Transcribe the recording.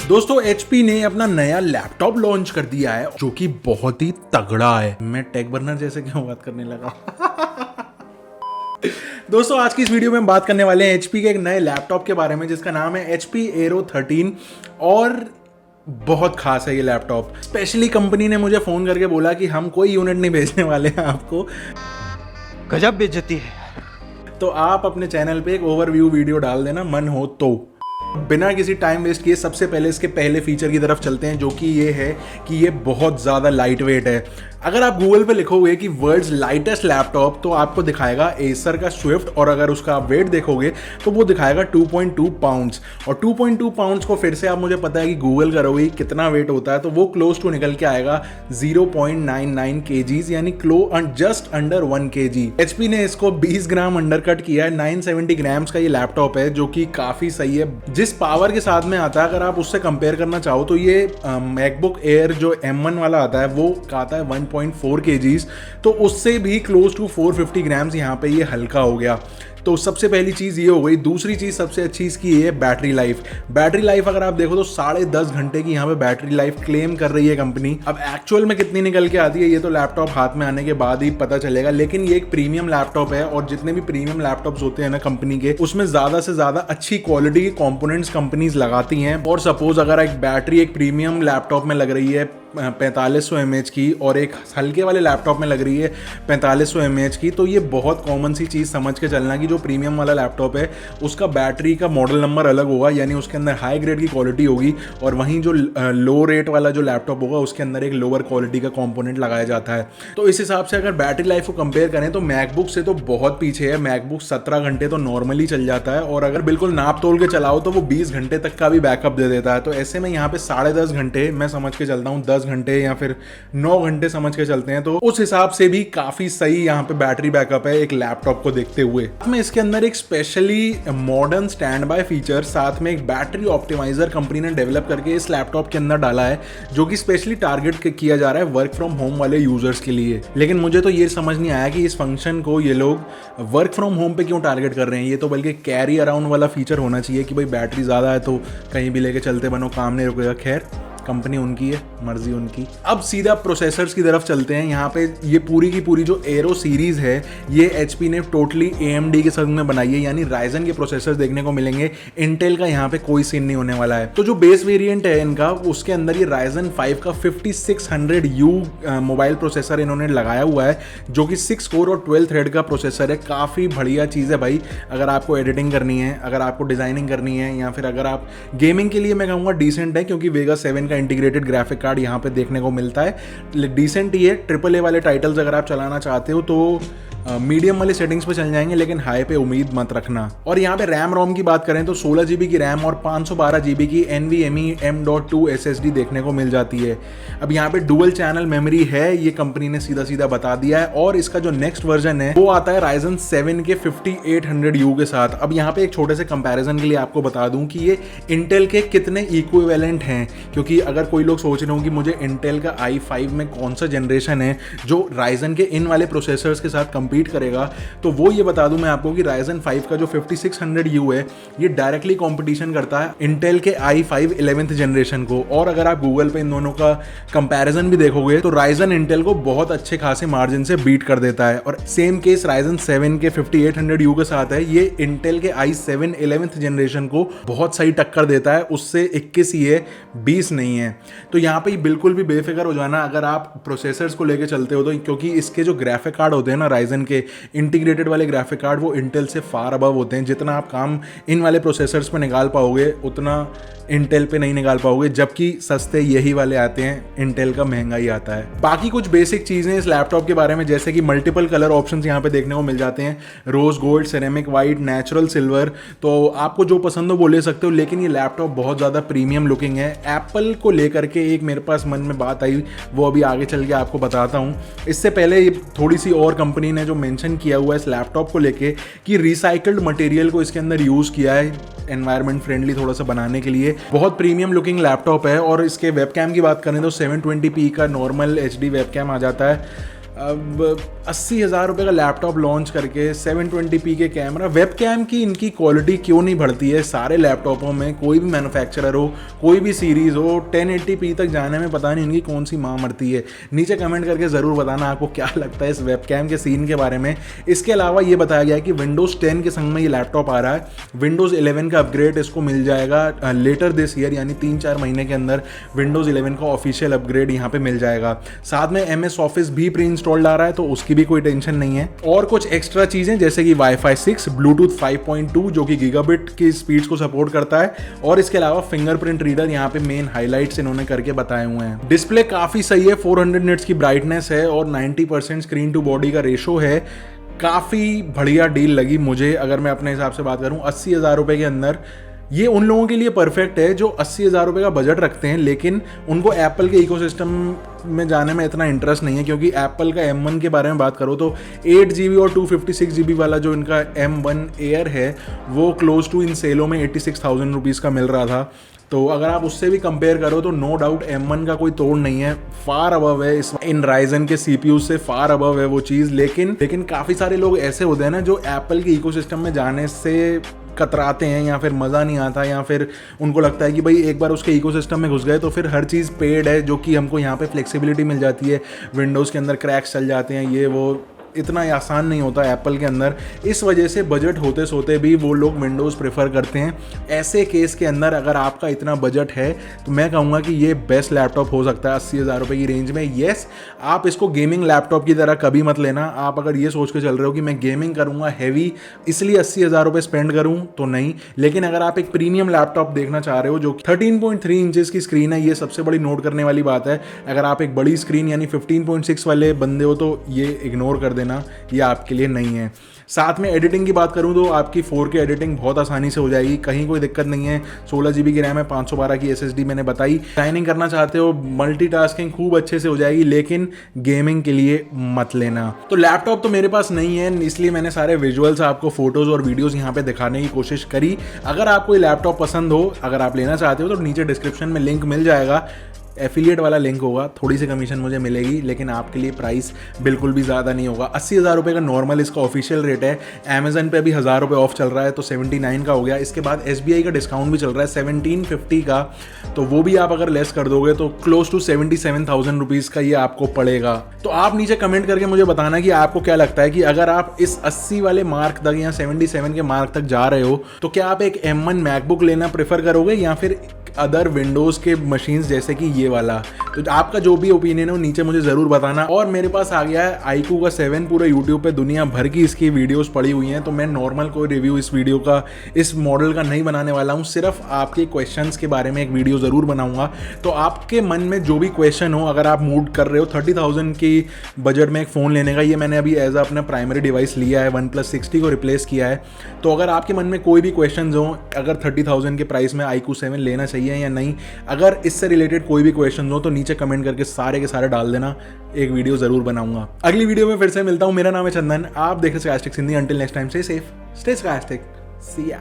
दोस्तों HP ने अपना नया लैपटॉप लॉन्च कर दिया है जो कि बहुत ही तगड़ा है। मैं टेक बर्नर जैसे क्यों बात करने लगा? दोस्तों आज की इस वीडियो में हम बात करने वाले हैं HP के एक नए लैपटॉप के बारे में जिसका नाम है HP Aero 13 और बहुत खास है ये लैपटॉप। स्पेशली कंपनी ने मुझे फोन करके बोला कि हम कोई यूनिट नहीं भेजने वाले हैं आपको। गजब बेइज्जती है। तो आप अपने चैनल पे एक ओवरव्यू वीडियो डाल देना मन हो तो। बिना किसी टाइम वेस्ट किए सबसे पहले इसके पहले फीचर की तरफ चलते हैं जो कि ये है कि ये बहुत ज़्यादा लाइट वेट है। अगर आप गूगल पे लिखोगे कि वर्ल्ड्स लाइटेस्ट लैपटॉप तो आपको दिखाएगा एसर का स्विफ्ट, और अगर उसका आप वेट देखोगे तो वो दिखाएगा 2.2 पाउंड्स। और 2.2 पाउंड्स को फिर से आप मुझे पता है कि गूगल करोगे कितना वेट होता है तो वो क्लोज टू निकल के आएगा 0.99 kgs, यानी जस्ट अंडर 1 kg। HP ने इसको 20 ग्राम अंडर कट किया है। 970 ग्राम्स का ये लैपटॉप है जो कि काफ़ी सही है। जिस पावर के साथ में आता है अगर आप उससे कंपेयर करना चाहो तो ये मैकबुक एयर जो M1 वाला आता है वो आता है 1.4 kgs, तो उससे भी क्लोज टू 450 ग्राम्स यहाँ पे ये हल्का हो गया। तो सबसे पहली चीज़ ये हो गई। दूसरी चीज़ सबसे अच्छी इसकी ये है बैटरी लाइफ। बैटरी लाइफ अगर आप देखो तो 10.5 घंटे की यहाँ पे बैटरी लाइफ क्लेम कर रही है कंपनी। अब एक्चुअल में कितनी निकल के आती है ये तो लैपटॉप हाथ में आने के बाद ही पता चलेगा, लेकिन ये एक प्रीमियम लैपटॉप है और जितने भी प्रीमियम लैपटॉप्स होते हैं ना कंपनी के, उसमें ज़्यादा से ज़्यादा अच्छी क्वालिटी के कॉम्पोनेंट्स कंपनीज लगाती हैं। और सपोज अगर एक बैटरी एक प्रीमियम लैपटॉप में लग रही है 4500 mAh की और एक हल्के वाले लैपटॉप में लग रही है 4500 mAh की, तो ये बहुत कॉमन सी चीज़ समझ के चलना कि जो प्रीमियम वाला लैपटॉप है उसका बैटरी का मॉडल नंबर अलग होगा, यानी उसके अंदर हाई ग्रेड की क्वालिटी होगी, और वहीं जो लो रेट वाला जो लैपटॉप होगा उसके अंदर एक लोअर क्वालिटी का कॉम्पोनेंट लगाया जाता है। तो इस हिसाब से अगर बैटरी लाइफ को कंपेयर करें तो मैकबुक से तो बहुत पीछे है। मैकबुक 17 घंटे तो नॉर्मली चल जाता है, और अगर बिल्कुल नाप तोल के चलाओ तो वो 20 घंटे तक का भी बैकअप दे देता है। तो ऐसे में यहाँ पे 10.5 घंटे मैं समझ के चलता हूँ, 10 घंटे या फिर 9 घंटे समझ के चलते हैं, तो उस हिसाब से भी काफी सही यहाँ पे बैटरी बैकअप है एक लैपटॉप को देखते हुए। में इसके अंदर एक specially modern stand by feature, साथ में एक बैटरी ऑप्टिमाइजर कंपनी ने डेवलप करके इस लैपटॉप के अंदर डाला है जो कि स्पेशली टारगेट किया जा रहा है वर्क फ्रॉम होम वाले यूजर्स के लिए। लेकिन मुझे तो ये समझ नहीं आया कि इस फंक्शन को ये लोग वर्क फ्रॉम होम पे क्यों टारगेट कर रहे हैं। ये तो बल्कि कैरी अराउंड वाला फीचर होना चाहिए कि भाई बैटरी ज्यादा है तो कहीं भी लेके चलते बनो, काम नहीं रुकेगा। खैर कंपनी उनकी है, मर्जी उनकी। अब सीधा प्रोसेसर्स की तरफ चलते हैं। यहाँ पे ये पूरी की पूरी जो एरो सीरीज है ये HP ने टोटली AMD के संग में बनाई है, यानी राइजन के प्रोसेसर देखने को मिलेंगे। इंटेल का यहाँ पे कोई सीन नहीं होने वाला है। तो जो बेस वेरिएंट है इनका उसके अंदर ये राइजन 5 का 5600U मोबाइल प्रोसेसर इन्होंने लगाया हुआ है जो कि 6 कोर और 12 थ्रेड का प्रोसेसर है। काफ़ी बढ़िया चीज़ है भाई, अगर आपको एडिटिंग करनी है, अगर आपको डिजाइनिंग करनी है, या फिर अगर आप गेमिंग के लिए मैं कहूँगा डिसेंट है, क्योंकि वेगा 7 इंटीग्रेटेड ग्राफिक कार्ड यहाँ पे देखने को मिलता है। डिसेंट ही है। AAA वाले टाइटल्स अगर आप चलाना चाहते हो तो मीडियम वाली सेटिंग्स पे चल जाएंगे, लेकिन हाई पे उम्मीद मत रखना। और यहाँ पे रैम रोम की बात करें तो 16 GB की रैम और 512 GB की NVMe M.2 SSD देखने को मिल जाती है। अब यहाँ पे डुअल चैनल मेमोरी है, ये कंपनी ने सीधा सीधा बता दिया है, और इसका जो नेक्स्ट वर्जन है वो आता है Ryzen 7 के 5800U के साथ। अब यहाँ पे एक छोटे से कंपैरिजन के लिए आपको बता दूं कि ये इंटेल के कितने इक्विवेलेंट हैं, क्योंकि अगर कोई लोग सोच रहे हो कि मुझे इंटेल का i5 में कौन सा जनरेशन है जो Ryzen के इन वाले प्रोसेसर्स के साथ कंपीट करेगा, तो वो ये बता दूं मैं आपको कि Ryzen 5 का जो 5600U है ये डायरेक्टली कंपटीशन करता है इंटेल के i5 11th जनरेशन को। और अगर आप गूगल पे इन दोनों का कंपैरिजन भी देखोगे तो Ryzen इंटेल को बहुत अच्छे खासे मार्जिन से बीट कर देता है। और सेम केस Ryzen 7 के 5800U के साथ है, ये इंटेल के i7 11th जनरेशन को बहुत सही टक्कर देता है, उससे 21 ही है, 20 नहीं है। तो यहाँ पे बिल्कुल भी बेफिक्र हो जाना अगर आप प्रोसेसर्स को लेके चलते हो तो, क्योंकि इसके जो ग्राफिक कार्ड होते हैं ना Ryzen के इंटीग्रेटेड वाले ग्राफिक कार्ड वो इंटेल से फार अबव होते हैं। जितना आप काम इन वाले प्रोसेसर्स पे निकाल पाओगे उतना इंटेल पे नहीं निकाल पाओगे, जबकि सस्ते यही वाले आते हैं, इंटेल का महंगा ही आता है। बाकी कुछ बेसिक चीज़ें इस लैपटॉप के बारे में, जैसे कि मल्टीपल कलर ऑप्शंस यहाँ पे देखने को मिल जाते हैं, rose gold, ceramic white, natural silver, तो आपको जो पसंद हो वो ले सकते हो। लेकिन ये लैपटॉप बहुत ज़्यादा प्रीमियम लुकिंग है। एप्पल को लेकर के एक मेरे पास मन में बात आई, वो अभी आगे चल के आपको बताता हूँ। इससे पहले थोड़ी सी और कंपनी ने जो मेंशन किया हुआ है इस लैपटॉप को लेके कि रिसाइकल्ड मटेरियल को इसके अंदर यूज़ किया है एनवायरनमेंट फ्रेंडली थोड़ा सा बनाने के लिए। बहुत प्रीमियम लुकिंग लैपटॉप है। और इसके वेबकैम की बात करें तो 720p का नॉर्मल HD वेबकैम आ जाता है। अब 80,000 रुपये का लैपटॉप लॉन्च करके 720p के कैमरा, वेब कैम की इनकी क्वालिटी क्यों नहीं बढ़ती है सारे लैपटॉपों में? कोई भी मैन्युफैक्चरर हो, कोई भी सीरीज़ हो, 1080p तक जाने में पता नहीं इनकी कौन सी माँ मरती है। नीचे कमेंट करके ज़रूर बताना आपको क्या लगता है इस वेब कैम के सीन के बारे में। इसके अलावा ये बताया गया है कि विंडोज़ 10 के संग में ये लैपटॉप आ रहा है। विंडोज़ 11 का अपग्रेड इसको मिल जाएगा लेटर दिस ईयर, यानी 3-4 महीने के अंदर विंडोज़ 11 का ऑफिशियल अपग्रेड यहाँ पे मिल जाएगा। साथ में MS ऑफिस भी प्री इंस्टॉल्ड आ रहा है, तो उसकी भी कोई टेंशन नहीं है। और कुछ एक्स्ट्रा चीज़ें जैसे कि Wi-Fi 6, ब्लूटूथ 5.2 जो कि गीगाबिट की स्पीड्स को सपोर्ट करता है, और इसके अलावा फिंगरप्रिंट रीडर यहाँ पे मेन हाईलाइट्स इन्होंने करके बताए हुए हैं। डिस्प्ले काफ़ी सही है, 400 निट्स की ब्राइटनेस है और 90% स्क्रीन टू बॉडी का रेशो है। काफ़ी बढ़िया डील लगी मुझे। अगर मैं अपने हिसाब से बात करूँ 80,000 रुपये के अंदर ये उन लोगों के लिए परफेक्ट है जो 80,000 रुपये का बजट रखते हैं, लेकिन उनको एप्पल के इकोसिस्टम में जाने में इतना इंटरेस्ट नहीं है। क्योंकि एप्पल का M1 के बारे में बात करो तो 8GB और 256GB वाला जो इनका M1 एयर है वो क्लोज टू इन सेलों में 86,000 रुपीज़ का मिल रहा था। तो अगर आप उससे भी कंपेयर करो तो नो डाउट M1 का कोई तोड़ नहीं है, फार अबव है इन राइजन के CPU से, फार अबव है वो चीज़। लेकिन काफ़ी सारे लोग ऐसे होते हैं ना जो एप्पल के इकोसिस्टम में जाने से कतराते हैं, या फिर मज़ा नहीं आता, या फिर उनको लगता है कि भाई एक बार उसके इकोसिस्टम में घुस गए तो फिर हर चीज़ पेड है, जो कि हमको यहाँ पे फ्लेक्सिबिलिटी मिल जाती है, विंडोज़ के अंदर क्रैक्स चल जाते हैं, ये वो इतना आसान नहीं होता एप्पल के अंदर। इस वजह से बजट होते सोते भी वो लोग विंडोज़ प्रेफर करते हैं। ऐसे केस के अंदर अगर आपका इतना बजट है तो मैं कहूँगा कि ये बेस्ट लैपटॉप हो सकता है 80,000 रुपये की रेंज में। येस, आप इसको गेमिंग लैपटॉप की तरह कभी मत लेना। आप अगर ये सोच के चल रहे हो कि मैं गेमिंग करूँगा हैवी इसलिए 80,000 रुपये स्पेंड करूँ, तो नहीं। लेकिन अगर आप एक प्रीमियम लैपटॉप देखना चाह रहे हो जो 13.3 इंचेस की स्क्रीन है, ये सबसे बड़ी नोट करने वाली बात है। अगर आप एक बड़ी स्क्रीन यानी 15.6 वाले बंदे हो तो ये इग्नोर कर देना, ये आपके लिए नहीं है। साथ में एडिटिंग की बात करूं तो आपकी 4K एडिटिंग बहुत आसानी से हो जाएगी, कहीं कोई दिक्कत नहीं है। 16GB की रैम है, 512 की SSD मैंने बताई। शाइनिंग करना चाहते हो, मल्टीटास्किंग खूब अच्छे से हो जाएगी, लेकिन गेमिंग के लिए मत लेना। तो लैपटॉप तो मेरे पास नहीं है, इसलिए मैंने सारे विजुअल्स आपको फोटोज़ और वीडियोज़ यहाँ पे दिखाने की कोशिश करी। अगर आपको ये लैपटॉप पसंद हो, अगर आप लेना चाहते हो तो नीचे डिस्क्रिप्शन में लिंक मिल जाएगा, एफिलिएट वाला लिंक होगा, थोड़ी सी कमीशन मुझे मिलेगी, लेकिन आपके लिए प्राइस बिल्कुल भी ज़्यादा नहीं होगा। 80,000 रुपये का नॉर्मल इसका ऑफिशियल रेट है। अमेजन पे अभी 1,000 रुपये ऑफ चल रहा है तो 79 का हो गया। इसके बाद SBI का डिस्काउंट भी चल रहा है 1750 का, तो वो भी आप अगर लेस कर दोगे तो क्लोज टू 77,000 रुपीज़ का ये आपको पड़ेगा। तो आप नीचे कमेंट करके मुझे बताना कि आपको क्या लगता है कि अगर आप इस 80 वाले मार्क तक या 77 के मार्क तक जा रहे हो तो क्या आप एक M1 मैकबुक लेना प्रेफर करोगे या फिर अदर विंडोज़ के मशीन्स जैसे कि ये वाला? तो आपका जो भी ओपिनियन है वो नीचे मुझे ज़रूर बताना। और मेरे पास आ गया है iQOO का 7, पूरे यूट्यूब पे दुनिया भर की इसकी वीडियोस पड़ी हुई हैं, तो मैं नॉर्मल कोई रिव्यू इस वीडियो का, इस मॉडल का नहीं बनाने वाला हूँ। सिर्फ आपके क्वेश्चंस के बारे में एक वीडियो ज़रूर बनाऊँगा। तो आपके मन में जो भी क्वेश्चन हो, अगर आप मूड कर रहे हो 30,000 की बजट में एक फ़ोन लेने का, ये मैंने अभी एज अपना प्राइमरी डिवाइस लिया है, OnePlus 60 को रिप्लेस किया है। तो अगर आपके मन में कोई भी क्वेश्चन हो, अगर 30,000 के प्राइस में iQOO 7 लेना चाहिए या नहीं, अगर इससे रिलेटेड कोई भी क्वेश्चन हो तो नीचे कमेंट करके सारे के सारे डाल देना, एक वीडियो जरूर बनाऊंगा। अगली वीडियो में फिर से मिलता हूं। मेरा नाम है चंदन, आप देख रहे Skystick Hindi. Until next time, stay safe, stay Skystick, see या।